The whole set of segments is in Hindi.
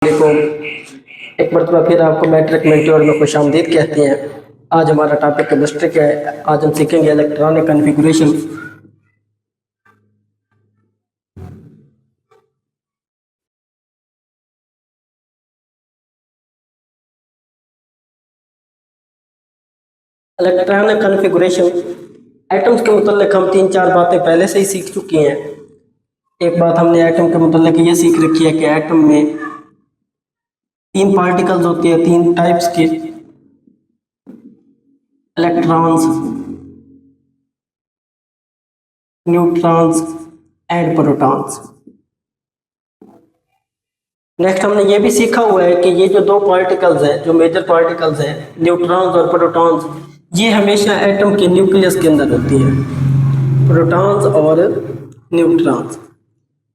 को एक मरतबा फिर आपको मैट्रिक मेंट्योर में खुशामदीद कहते हैं। आज हमारा टॉपिक केमिस्ट्री का है। आज हम सीखेंगे electronic configuration. Electronic configuration atoms के मुतल्लिक हम 3-4 बातें पहले से ही सीख चुके हैं। एक बात हमने एटम के मुतल्लिक ये सीख रखी है कि एटम में 3 पार्टिकल्स होते हैं, 3 टाइप्स के, electrons, neutrons and protons. Next हमने ये भी सीखा हुआ है कि ये जो 2 पार्टिकल्स हैं, जो मेजर पार्टिकल्स हैं, न्यूट्रॉन्स और प्रोटॉन्स, ये हमेशा एटम के न्यूक्लियस के अंदर होती हैं, प्रोटॉन्स और न्यूट्रॉन्स।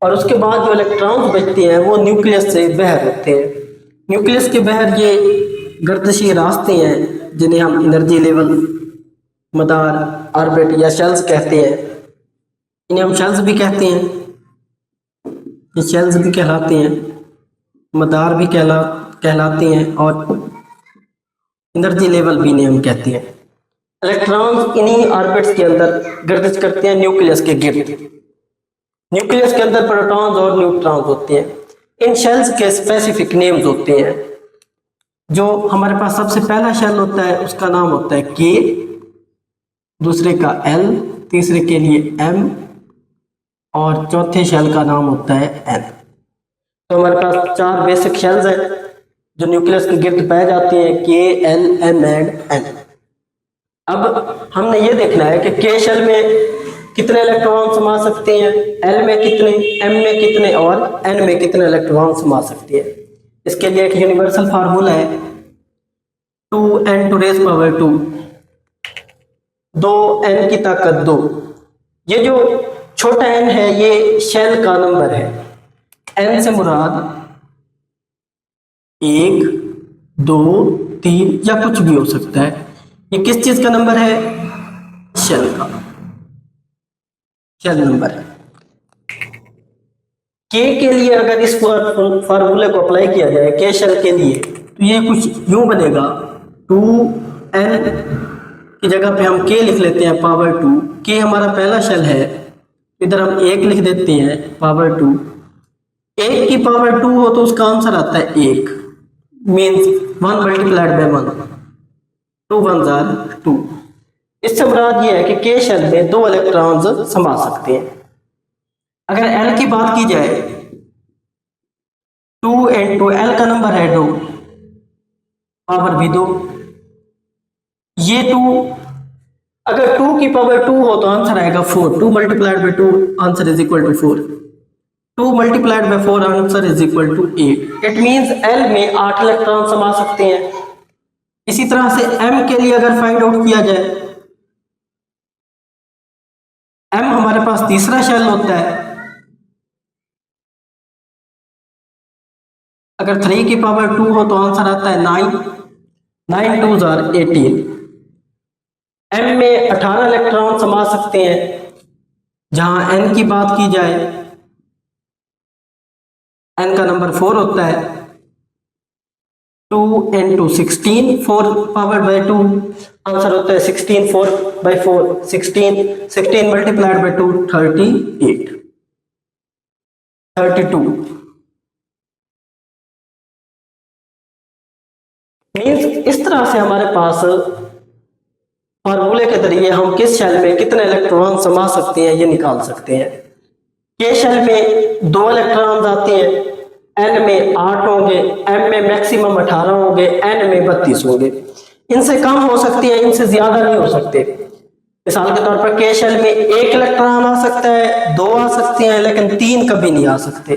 और उसके बाद जो इलेक्ट्रॉन्स बचते हैं वो न्यूक्लियस से बाहर होते हैं। न्यूक्लियस के बाहर ये गर्दिशी रास्ते हैं जिन्हें हम एनर्जी लेवल, मदार, ऑर्बिट या शेल्स कहते हैं। इन्हें हम शेल्स भी कहते हैं, ये शेल्स भी कहलाते हैं, मदार भी कहलाते हैं और एनर्जी लेवल भी इन्हें हम कहते हैं। इलेक्ट्रॉन्स इन्हीं ऑर्बिट्स के अंदर गर्दिश करते हैं न्यूक्लियस के गिर्द। न्यूक्लियस के अंदर प्रोटॉन्स और न्यूट्रॉन्स होते हैं। इन शेल्स के स्पेसिफिक नेम्स होते हैं। जो हमारे पास सबसे पहला शेल होता है उसका नाम होता है के, दूसरे का एल, तीसरे के लिए एम और चौथे शेल का नाम होता है एन। तो हमारे पास 4 बेसिक शेल्स हैं जो न्यूक्लियस के गिर्द पाए जाते हैं, K, L, M and N. अब हमने ये देखना है कि के शेल में कितने इलेक्ट्रॉन समा सकते हैं, एल में कितने, एम में कितने और एन में कितने इलेक्ट्रॉन समा सकते हैं। इसके लिए एक यूनिवर्सल फार्मूला है 2n⁻², 2n की ताकत 2। ये जो छोटा n है ये शेल का नंबर है। n से मुराद 1, 2, 3 या कुछ भी हो सकता है। ये किस चीज का नंबर है? शेल का, शेल नंबर है। के लिए अगर इस फार्मूले को अप्लाई किया जाए के शेल के लिए तो ये कुछ यूं बनेगा, 2n की जगह पे हम के लिख लेते हैं पावर 2। के हमारा पहला शेल है, इधर हम 1 लिख देते हैं पावर 2। 1 की पावर 2 हो तो उसका आंसर आता है 1, मीन्स 1 मल्टीप्लाइड बाय 1, 2 1 जार 2। इससे मुराद ये है कि के शेल में 2 इलेक्ट्रॉन्स समा सकते हैं। अगर एल की बात की जाए, 2 × एल का नंबर है 2, पावर भी 2। ये 2, अगर 2 की पावर 2 हो तो आंसर आएगा 4, 2 multiplied by 2 answer is equal to 4, 2 multiplied by 4 answer is equal to 8। It means L में 8 इलेक्ट्रॉन समा सकते हैं। इसी तरह से एम के लिए अगर फाइंड आउट किया जाए, एम हमारे पास तीसरा शेल होता है। अगर 3 की पावर 2 हो तो आंसर आता है 9, 9 2 जार 18। एम में 18 इलेक्ट्रॉन समा सकते हैं। जहां एन की बात की जाए, एन का नंबर 4 होता है, 2 × 16, 4 पावर बाय 2 आंसर होता है 16, 4 बाय 4 16 मल्टीप्लाइड बाय 2 38, 32। मीन्स इस तरह से हमारे पास फार्मूले के जरिए हम किस शेल में कितने इलेक्ट्रॉन समा सकते हैं ये निकाल सकते हैं। के शेल में 2 इलेक्ट्रॉन आते हैं, एल में 8 होंगे, एम में मैक्सिमम 18 होंगे, एन में 32 होंगे। इनसे कम हो सकती है, इनसे ज्यादा नहीं हो सकते। मिसाल के तौर पर के शेल में 1 इलेक्ट्रॉन आ सकता है, 2 आ सकते हैं, लेकिन 3 कभी नहीं आ सकते।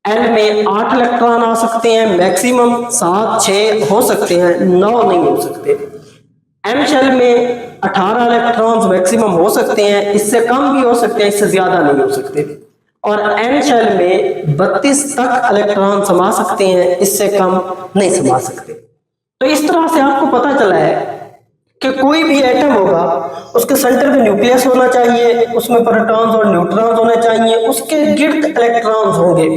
एल में 8 इलेक्ट्रॉन आ सकते हैं, मैक्सिमम 7, 6 हो सकते हैं, 9 नहीं हो सकते। एम शेल में 18 इलेक्ट्रॉन्स मैक्सिमम हो सकते हैं, इससे कम भी हो सकते हैं, इससे ज्यादा नहीं हो सकते। और एन शेल में 32 तक इलेक्ट्रॉन समा सकते हैं, इससे कम नहीं समा सकते। तो इस तरह से आपको पता चला है कि कोई भी एटम होगा उसके सेंटर में न्यूक्लियस होना चाहिए, उसमें प्रोटॉन्स और न्यूट्रॉन्स होने चाहिए, उसके गिर्द इलेक्ट्रॉन्स होंगे।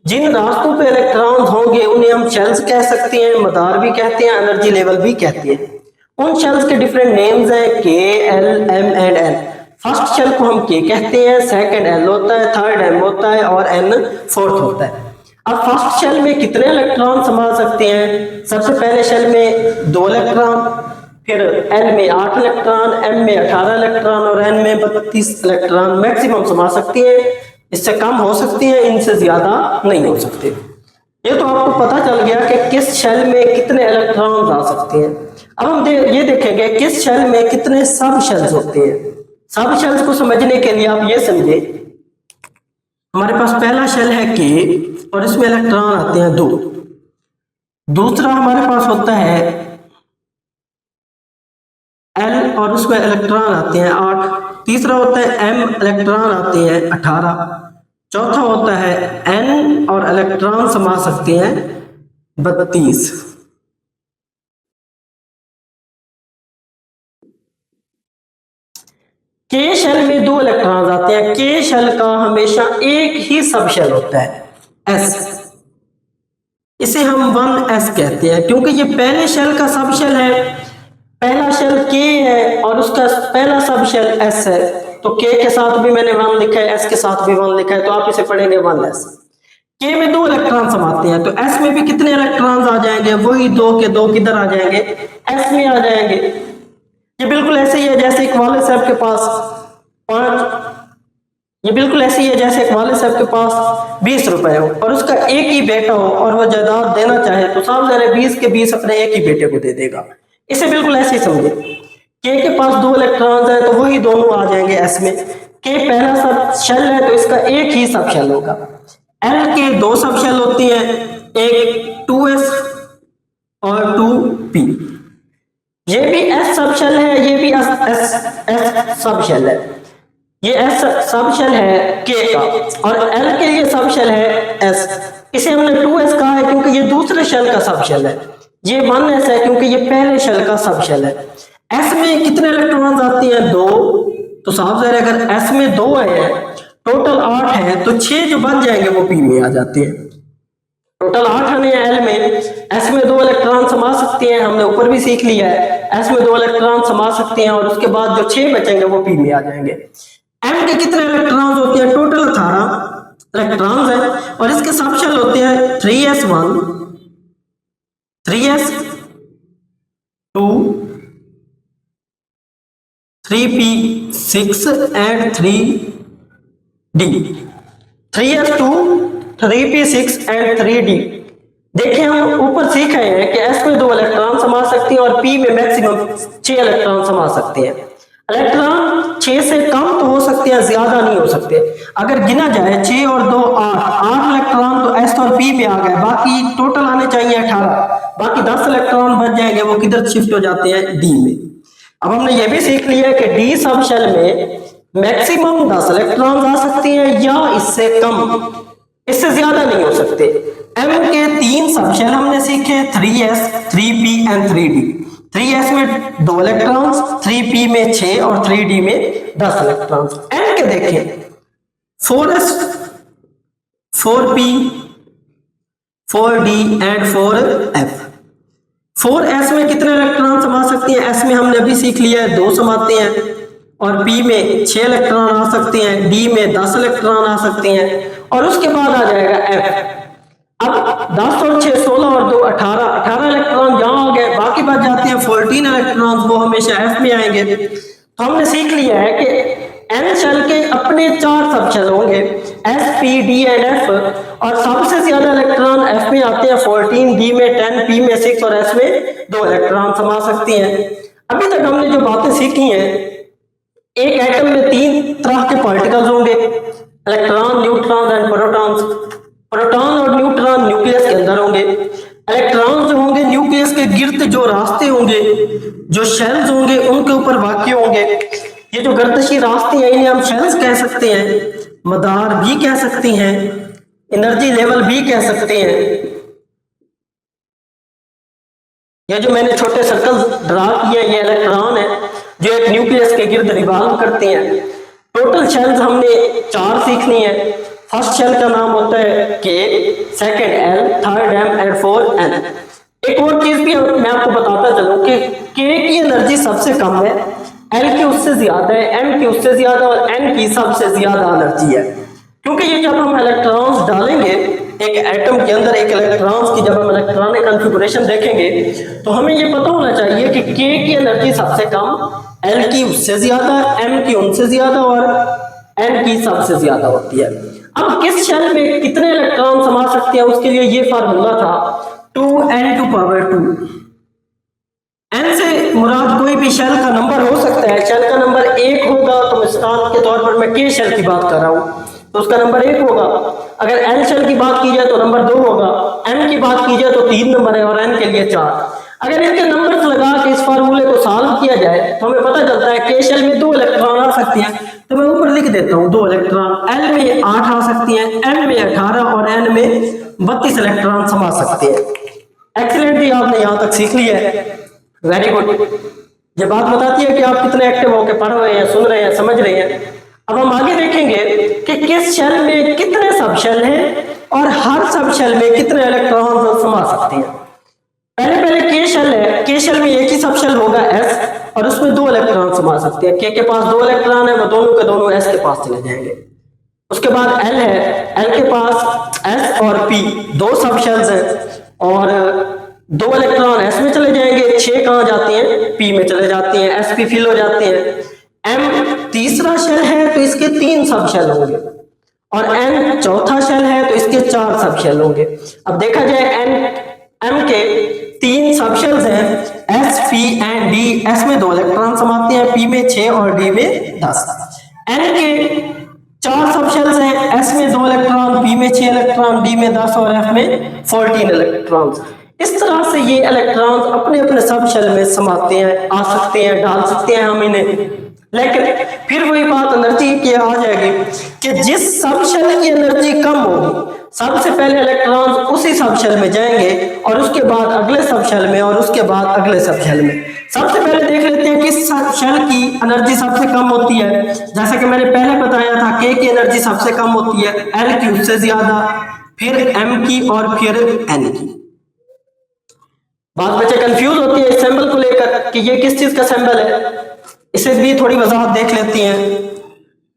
जिन रास्तों पे इलेक्ट्रॉन्स होंगे उन्हें हम शेल्स कह सकते हैं, मदार भी कहते हैं, एनर्जी लेवल भी कहते हैं। उन शेल्स के डिफरेंट नेम्स हैं K, L, M and N. First shell को हम के कहते हैं, सेकंड एल होता है, थर्ड एम होता है और एन फोर्थ होता है। अब फर्स्ट शेल में कितने इलेक्ट्रॉन समा सकते हैं? सबसे पहले शेल में 2 इलेक्ट्रॉन, फिर एल में 8 इलेक्ट्रॉन, एम में 18 इलेक्ट्रॉन और एन में 32 इलेक्ट्रॉन मैक्सिमम समा सकती हैं। इससे कम हो सकती हैं, इनसे ज्यादा नहीं हो सकते। ये तो आपको पता चल गया कि किस शेल में कितने इलेक्ट्रॉन आ सकते हैं। अब हम ये देखेंगे किस शेल में कितने सब शेल्स होते हैं। सब शेल्स को समझने के लिए आप ये समझे, हमारे पास पहला शेल है के और इसमें इलेक्ट्रॉन आते हैं 2। दूसरा हमारे पास होता है एल और उसमें इलेक्ट्रॉन आते हैं 8। तीसरा होता है एम, इलेक्ट्रॉन आते हैं 18। चौथा होता है एन और इलेक्ट्रॉन समा सकते हैं 32। के शेल में 2 इलेक्ट्रॉन आते हैं। के शेल का हमेशा एक ही सब शेल होता है, एस। इसे हम 1s कहते हैं क्योंकि ये पहले शेल का सब शेल है। पहला शेल के है और उसका पहला सब शेल एस है, तो के के साथ भी मैंने 1 लिखा है, एस के साथ भी 1 लिखा है, तो आप इसे पढ़ेंगे 1s। के में 2 इलेक्ट्रॉन समाते हैं, तो एस में भी कितने इलेक्ट्रॉन्स आ जाएंगे? वही 2 के 2 किधर आ जाएंगे? एस में आ जाएंगे। ये बिल्कुल ऐसे ही है जैसे एक वाले साहब के पास 5, ये बिल्कुल ऐसे ही है जैसे एक वाले साहब के पास 20 रुपए हो और उसका एक ही बेटा हो और वह जायदाद देना चाहे तो साहब जरा 20 के 20 अपने एक ही बेटे को दे देगा। इसे बिल्कुल ऐसे ही समझे, के पास 2 इलेक्ट्रॉन्स है तो वही दोनों आ जाएंगे एस में। के पहला सब शेल है तो इसका एक ही सब शेल होगा। एल के 2 सब शेल होती हैं, एक 2s और 2p। ये भी एस सब शेल है, ये भी एस सब शेल है। ये एस सब शेल है के का और एल के लिए सब शेल है एस। इसे हमने 2s कहा है क्योंकि ये दूसरे शेल का सब शेल है। ये 1s है क्योंकि ये पहले शेल का सब शेल है। एस में कितने इलेक्ट्रॉन्स आती हैं? 2। तो साफ ज़ाहिर है अगर एस में 2 है, टोटल 8 है, तो 6 जो बन जाएंगे वो पी में आ जाते हैं। टोटल 8 आने हैं एल में। एस में 2 इलेक्ट्रॉन समा सकते हैं, हमने ऊपर भी सीख लिया है। एस में 2 इलेक्ट्रॉन समा सकते हैं और उसके बाद जो 6 बचेंगे वो पी में आ जाएंगे। एम के कितने इलेक्ट्रॉन्स होते हैं? टोटल 18 इलेक्ट्रॉन्स है और इसके सब शेल होते हैं 3s1, 3s2, 3p6 and 3d। 3s2, 3p6 and 3d। देखिए हम ऊपर सीख रहे हैं कि s में 2 इलेक्ट्रॉन समा सकती हैं और p में मैक्सिमम 6 इलेक्ट्रॉन समा सकते हैं। इलेक्ट्रॉन 6 से कम तो हो सकते हैं, ज्यादा नहीं हो सकते। अगर गिना जाए 6 और 2 8 इलेक्ट्रॉन तो एस और पी में आ गए, बाकी टोटल आने चाहिए 18। बाकी 10 इलेक्ट्रॉन बच जाएंगे, वो किधर शिफ्ट हो जाते हैं? डी में। अब हमने ये भी सीख लिया कि डी सब शेल में मैक्सिमम 10 इलेक्ट्रॉन आ सकती हैं या इससे कम, इससे ज्यादा नहीं हो सकते। एम के 3 सब शेल हमने सीखे, 3s, 3p and 3d। 3s में 2 इलेक्ट्रॉन्स, 3p में 6 और 3d में 10 इलेक्ट्रॉन्स। एन के देखें 4s, 4p, 4d and 4f। 4s में कितने इलेक्ट्रॉन समा सकती हैं? s में हमने अभी सीख लिया है 2 समाते हैं और p में 6 इलेक्ट्रॉन आ सकते हैं, d में 10 इलेक्ट्रॉन आ सकते हैं और उसके बाद आ जाएगा f। अब 10 और 6 16 और 2 18 इलेक्ट्रॉन यहाँ आ गए, बाकी बच जाते हैं 14 इलेक्ट्रॉन, वो हमेशा f में आएंगे। तो हमने सीख लिया है कि n शेल के अपने 4 सब शेल होंगे, s, p, d and f, और सबसे ज्यादा इलेक्ट्रॉन f में आते हैं 14, d में 10, p में 6 और s में 2 इलेक्ट्रॉन समा सकती हैं। अभी तक हमने जो बातें सीखी हैं, एक एटम में 3 तरह के पार्टिकल्स होंगे, electron, neutron and protons. Proton और न्यूट्रॉन न्यूक्लियस के अंदर होंगे। इलेक्ट्रॉन जो होंगे न्यूक्लियस के गिर्द जो रास्ते होंगे, जो शेल्स होंगे उनके ऊपर वाक़ई होंगे। ये जो गर्दशी रास्ते हैं इन्हें हम शेल्स कह सकते हैं, मदार भी कह सकती हैं, एनर्जी लेवल भी कह सकते हैं। ये जो मैंने छोटे सर्कल ड्रा किए ये इलेक्ट्रॉन है जो एक न्यूक्लियस के गिर्द रिवॉल्व करते हैं। टोटल शेल्स हमने 4 सीखनी है, फर्स्ट शेल का नाम होता है K, second L, third M and fourth N. एक और चीज भी मैं आपको बताता चलूं कि के की एनर्जी सबसे कम है, एल की उससे ज्यादा है, एम की उससे ज्यादा और एन की सबसे ज्यादा एनर्जी है। क्योंकि ये जब हम इलेक्ट्रॉन्स डालेंगे एक एटम के अंदर, एक इलेक्ट्रॉन्स की जब हम इलेक्ट्रॉनिक कॉन्फ़िगरेशन देखेंगे तो हमें ये पता होना चाहिए कि के की एनर्जी सबसे कम, एल की उससे ज्यादा, एम की उनसे ज्यादा और एन की सबसे ज्यादा होती है। अब किस शेल में कितने इलेक्ट्रॉन समा सकते हैं उसके लिए ये फार्मूला था 2n⁻²। एन से मुराद कोई भी शेल का नंबर हो सकता है। शेल का नंबर 1 होगा तो मिसाल के तौर पर मैं के शेल की बात कर रहा हूं तो उसका नंबर 1 होगा। अगर एल शेल की बात की जाए तो नंबर 2 होगा, एम की बात की जाए तो 3 नंबर है और एन के लिए 4। अगर इनके नंबर्स लगा के इस फार्मूले को सॉल्व किया जाए तो हमें पता चलता है के शेल में 2 इलेक्ट्रॉन आ सकते हैं, तो मैं ऊपर लिख देता हूं 2 इलेक्ट्रॉन, एल में 8 आ सकती हैं, एम में 18 और एन में 32 इलेक्ट्रॉन समा सकते हैं। एक्सीलेंटली आपने यहां तक सीख लिया है, वेरी गुड। ये बात बताती है कि आप कितने एक्टिव होकर पढ़ रहे हैं, सुन रहे हैं, समझ रहे हैं। अब हम आगे देखेंगे कि किस शेल में कितने सब शेल हैं और हर सब शेल में कितने इलेक्ट्रॉन समा सकते हैं। पहले के शेल है, के शेल में एक ही सब शेल होगा एस और उसमें 2 इलेक्ट्रॉन समा सकते हैं। के पास 2 इलेक्ट्रॉन है, वो दोनों के दोनों एस के पास चले जाएंगे। उसके बाद एल है, एल के पास एस और पी 2 सब शेल्स हैं और 2 इलेक्ट्रॉन एस में चले जाएंगे, 6 कहां जाते हैं, पी में चले जाते हैं, एस पी फिल हो जाते हैं। एम तीसरा शेल है तो इसके 3 सब शेल होंगे और एन चौथा शेल है तो इसके 4 सब शेल होंगे। अब देखा जाए एम के 3 सब शेल्स हैं, S P and D. S में 2 इलेक्ट्रॉन समाते हैं, पी में 6 और डी में 10। एन के 4 सब शेल्स हैं, एस में 2 इलेक्ट्रॉन, पी में 6 इलेक्ट्रॉन, डी में 10 और एफ में 14 इलेक्ट्रॉन। इस तरह से ये इलेक्ट्रॉन अपने अपने सब शेल में समाते हैं, आ सकते हैं, डाल सकते हैं हम इन्हें। लेकिन फिर वही बात एनर्जी की आ जाएगी कि जिस सब शेल की एनर्जी कम होगी सबसे पहले इलेक्ट्रॉन उसी सब शेल में जाएंगे और उसके बाद अगले सब शेल में और उसके बाद अगले सब शेल में। सबसे पहले देख लेते हैं किस शेल की एनर्जी सबसे कम होती है। जैसा कि मैंने पहले बताया था के की एनर्जी सबसे कम होती है, एल की उससे ज्यादा, फिर एम की और फिर एन की। बात बच्चे कंफ्यूज होती है इस सिंबल को लेकर कि ये किस चीज का सिंबल है, इसे भी थोड़ी वजाहत देख लेती हैं।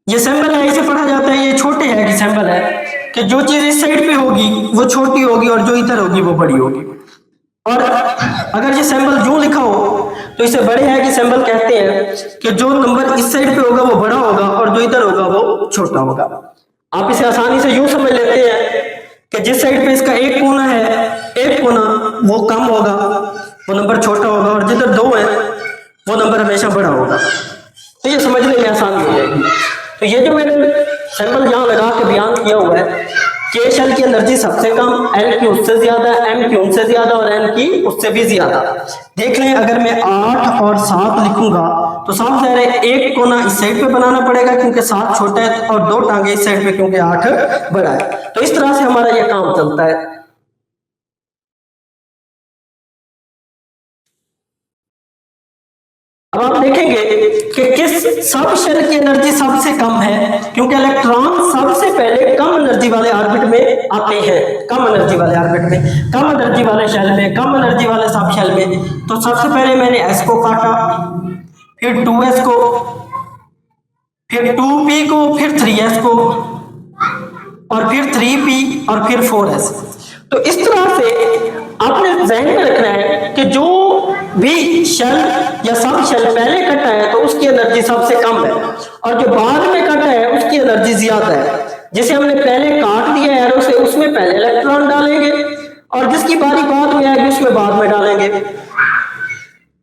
ये सिंबल है, इसे पढ़ा जाता है, ये छोटे है कि सिंबल है कि जो चीज इस साइड पे होगी वो छोटी होगी और जो इधर होगी वो बड़ी होगी। और अगर ये सिंबल जो लिखा हो तो इसे बड़े है कि सिंबल कहते हैं कि जो नंबर इस साइड पे होगा वो बड़ा होगा और जो इधर होगा वो छोटा होगा। आप इसे आसानी से यूं समझ लेते हैं कि जिस साइड पे इसका एक कोना है, एक कोना वो कम होगा, वो नंबर छोटा होगा, और जिधर 2 है वो नंबर हमेशा बड़ा होगा। तो ये समझने में आसानी हो जाएगी। तो ये जो मैंने सिंबल यहाँ लगा के बयान किया हुआ है, के शेल की एनर्जी सबसे कम, एल की उससे ज्यादा, एम की उनसे ज्यादा और एन की उससे भी ज्यादा। देख लें अगर मैं 8 और 7 लिखूंगा तो साफ ज़ाहिर है एक कोना इस साइड पे बनाना पड़ेगा क्योंकि 7 छोटा है और 2 टांगे इस साइड पे क्योंकि 8 बड़ा है। तो इस तरह से हमारा ये काम चलता है। अब आप देखेंगे कि किस सब शेल की एनर्जी सबसे कम है, क्योंकि इलेक्ट्रॉन सबसे पहले कम एनर्जी वाले ऑर्बिट में आते हैं। कम एनर्जी वाले ऑर्बिट में, कम एनर्जी वाले शेल में, कम एनर्जी वाले सब शेल में। तो सबसे पहले मैंने एस को काटा, फिर 2s को, फिर 2p को, फिर 3s को, और फिर 3p और फिर 4s। तो इस तरह से आपने ध्यान में रखना है कि जो भी शेल या सब शेल पहले कटा है तो उसकी एनर्जी सबसे कम है और जो बाद में कटा है उसकी एनर्जी ज्यादा है। जिसे हमने पहले काट दिया एरो से उसमें पहले इलेक्ट्रॉन डालेंगे और जिसकी बारी बाद में आएगी उसमें बाद में डालेंगे।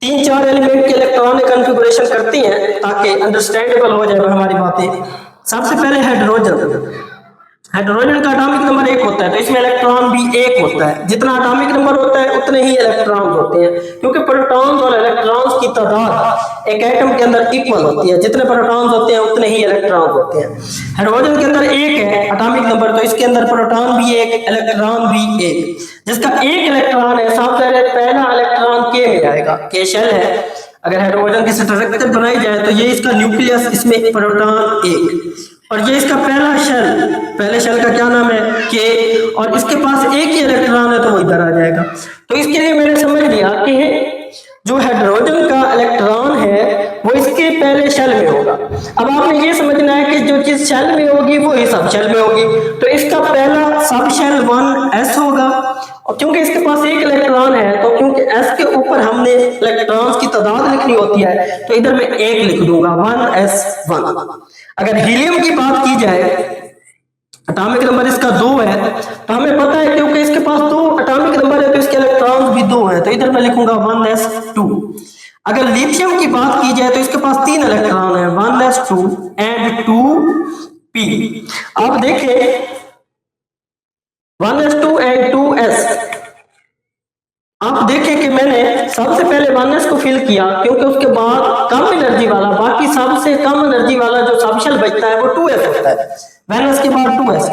3-4 एलिमेंट के इलेक्ट्रॉनिक कॉन्फ़िगरेशन करती हैं ताकि अंडरस्टैंडेबल हो जाए हमारी बातें। सबसे पहले हाइड्रोजन। हाइड्रोजन का एटॉमिक नंबर 1 होता है तो इसमें इलेक्ट्रॉन भी 1 होता है। जितना एटॉमिक नंबर होता है उतने ही इलेक्ट्रॉन होते हैं, क्योंकि प्रोटॉन्स और इलेक्ट्रॉन्स की तादाद एक एटम के अंदर इक्वल होती है। जितने प्रोटॉन्स होते हैं उतने ही इलेक्ट्रॉन होते हैं। हाइड्रोजन के अंदर 1 है एटॉमिक नंबर, तो इसके अंदर प्रोटॉन भी 1, इलेक्ट्रॉन भी 1। जिसका 1 इलेक्ट्रॉन है साफ ज़ाहिर है पहला इलेक्ट्रॉन के में आएगा, के शेल है। अगर हाइड्रोजन की स्ट्रक्चर बनाई जाए तो ये इसका न्यूक्लियस, इसमें प्रोटॉन 1 और ये इसका पहला शेल, पहले शेल का क्या नाम है के, और इसके पास एक ही इलेक्ट्रॉन है तो वो इधर आ जाएगा। तो इसके लिए मैंने समझ लिया कि जो हाइड्रोजन का इलेक्ट्रॉन है वो इसके पहले शेल में होगा। अब आपने ये समझना है कि जो चीज शेल में होगी वो ही सब शेल में होगी, तो इसका पहला सब शेल 1s होगा, और क्योंकि इसके पास एक इलेक्ट्रॉन है तो क्योंकि s के ऊपर हमने इलेक्ट्रॉन्स की तादाद लिखनी होती है तो इधर मैं एक लिख दूंगा 1s1। अगर हीलियम की बात की जाए, एटॉमिक नंबर इसका 2 है, तो हमें पता है क्योंकि इसके पास 2 एटॉमिक नंबर है तो इसके इलेक्ट्रॉन्स भी 2 हैं, तो इधर मैं लिखूंगा 1s2। अगर लिथियम की बात की जाए तो इसके पास 3 इलेक्ट्रॉन है, 1s2 एंड 2p। आप देखें 1s2 एंड 2s, आप देखें कि मैंने सबसे पहले 1s को फिल किया क्योंकि उसके बाद कम एनर्जी वाला, बाकी सबसे कम एनर्जी वाला जो सबशेल बचता है वो 2s होता है, 1s के बाद 2s।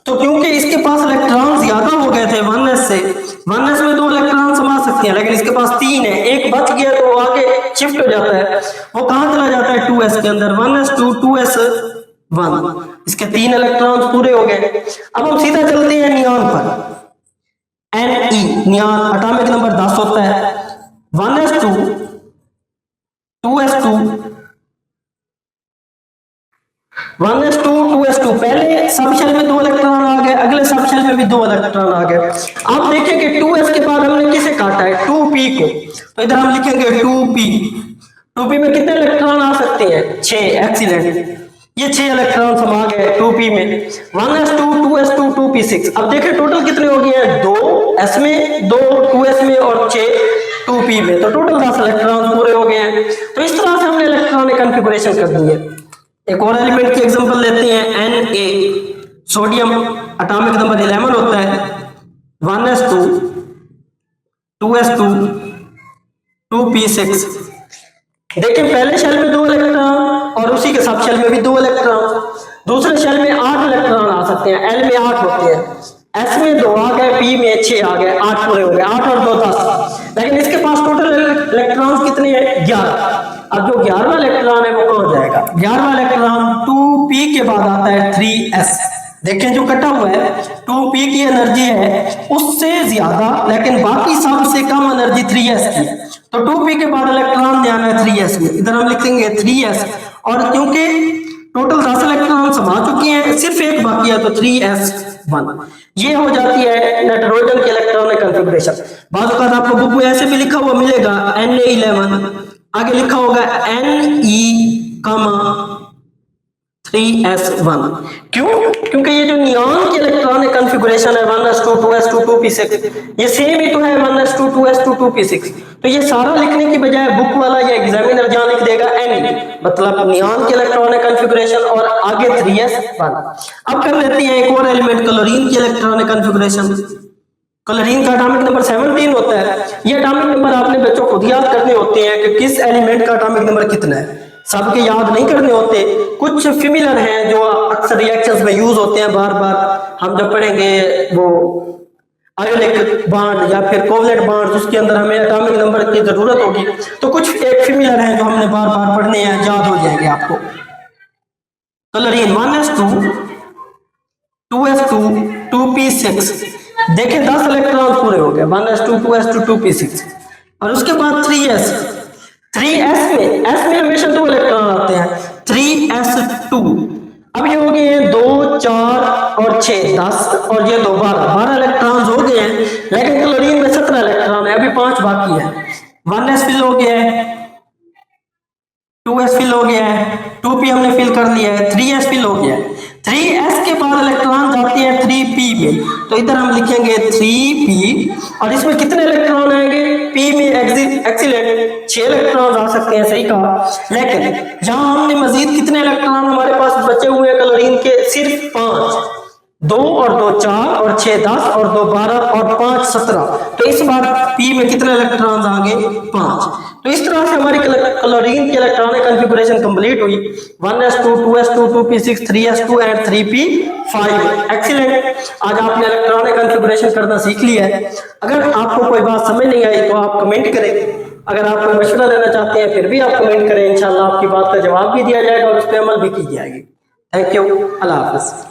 तो क्योंकि इसके पास इलेक्ट्रॉन ज्यादा हो गए थे 1s से, 1s में 2 इलेक्ट्रॉन समा सकते हैं लेकिन इसके पास 3 है, एक बच गया तो वो आगे शिफ्ट हो जाता है, वो कहां चला जाता है 2s के अंदर, 1s2 2s1, इसके 3 इलेक्ट्रॉन पूरे हो गए। अब हम सीधा चलते हैं नियॉन पर, Ne नियॉन एटॉमिक नंबर 10 होता है, 1s2 2s2 1s2 2s2, पहले सब शेल में 2 इलेक्ट्रॉन आ गए, अगले सब शेल में भी 2 इलेक्ट्रॉन आ गए। आप देखिए कि 2s के बाद हमने किसे काटा है 2p को, तो इधर हम लिखेंगे 2p में कितने इलेक्ट्रॉन आ सकते हैं 6, एक्सीलेंट, ये 6 इलेक्ट्रॉन समा गए 2p में, 1s2 2s2 2p6। अब देखिए टोटल कितने हो गए हैं 2s में, 2 2s में और 6 2p में, तो टोटल 10 इलेक्ट्रॉन पूरे हो गए हैं। तो इस तरह से हमने इलेक्ट्रॉनिक कॉन्फ़िगरेशन कर दी है। एक और एलिमेंट की एग्जांपल लेते हैं Na, सोडियम एटॉमिक नंबर 11 होता है, 1s2 2s2 2p6। देखिए पहले शेल में 2 इलेक्ट्रॉन और उसी के सब शेल में भी 2 इलेक्ट्रॉन, दूसरे शेल में 8 इलेक्ट्रॉन आ सकते हैं, L में 8 होते हैं, S में 2 आ गए, P में 6 आ गए, 8 पूरे हो गए, 8 और 2 10। लेकिन इसके पास टोटल इलेक्ट्रॉन्स कितने हैं 11। अब जो 11वां इलेक्ट्रॉन है वो कौन हो जाएगा, 11वां इलेक्ट्रॉन 2p के बाद आता है 3s। देखें जो कटा हुआ है 2p की एनर्जी है उससे ज्यादा, लेकिन बाकी सबसे कम एनर्जी 3s की, तो 2p के बाद इलेक्ट्रॉन जाना है 3s में, इधर हम लिखेंगे 3s, और क्योंकि टोटल 10 इलेक्ट्रॉन समा चुके हैं सिर्फ एक बाकी है तो 3s1। ये हो जाती है नाइट्रोजन की इलेक्ट्रॉनिक कॉन्फ़िगरेशन। बाज़ औक़ात आपको बुक में ऐसे भी लिखा हुआ मिलेगा Na11, आगे लिखा होगा Ne, 3s1। क्यों? क्योंकि ये जो नियॉन की इलेक्ट्रॉनिक कॉन्फ़िगरेशन है 1s2 2s2 2p6, ये सेम ही तो है 1s2 2s2 2p6। तो ये सारा लिखने की बजाय बुक वाला या एग्जामिनर जहां लिख देगा Ne, मतलब नियॉन की इलेक्ट्रॉनिक कॉन्फ़िगरेशन और आगे 3s1। अब कर लेते हैं एक और एलिमेंट क्लोरीन की इलेक्ट्रॉनिक कॉन्फ़िगरेशन। क्लोरीन का एटॉमिक नंबर 17 होता है। ये एटॉमिक नंबर आपने बच्चों खुद याद करने होते हैं कि किस एलिमेंट का एटॉमिक नंबर कितना है, सबके याद नहीं करने होते, कुछ सिमिलर हैं जो अक्सर रिएक्शंस में यूज होते हैं बार बार। हम जब पढ़ेंगे वो आयोनिक बॉन्ड या फिर कोवलेंट बॉन्ड उसके अंदर हमें एटॉमिक नंबर की जरूरत होगी, तो कुछ एक सिमिलर हैं जो हमने बार बार पढ़ने हैं, याद हो जाएंगे आपको। क्लोरीन 1s2 2s2 2p6, देखें 10 इलेक्ट्रॉन पूरे हो गए 1s2 2s2 2p6, और उसके बाद 3s में हमेशा 2 इलेक्ट्रॉन आते हैं 3s2। अब ये हो गए हैं 2 4 और 6 10 और ये 2 12 इलेक्ट्रॉन हो गए हैं, लेकिन क्लोरीन में 17 इलेक्ट्रॉन है, अभी 5 बाकी है। 1s फिल हो गया है, 2s फिल हो गया है, 2p हमने फिल कर लिया है, 3s फिल हो गया है। 3s के बाद इलेक्ट्रॉन जाते हैं 3p में, तो इधर हम लिखेंगे 3p, और इसमें कितने इलेक्ट्रॉन आएंगे p में एक्सीलेंट 6 इलेक्ट्रॉन आ सकते हैं, सही कहा। लेकिन यहाँ हमने मजीद कितने इलेक्ट्रॉन हमारे पास बचे हुए हैं क्लोरीन के, सिर्फ 5, 2 और 2 4 और 6 10 और 2 12 और 5 17, तो इस बार p में कितने इलेक्ट्रॉन्स आ गए 5। तो इस तरह से हमारी क्लोरीन की इलेक्ट्रॉनिक कॉन्फ़िगरेशन कंप्लीट हुई 1s2 2s2 2p6 3s2 and 3p5। Excellent, आज आपने इलेक्ट्रॉनिक कॉन्फ़िगरेशन करना सीख लिया है। अगर आपको कोई बात समझ नहीं आई तो आप कमेंट करें, अगर आप कोई मशवरा देना चाहते हैं फिर भी आप कमेंट करें, इंशाल्लाह आपकी बात का जवाब भी दिया जाएगा और उस पर अमल भी की जाएगी। थैंक यू, अल्लाह हाफिज़।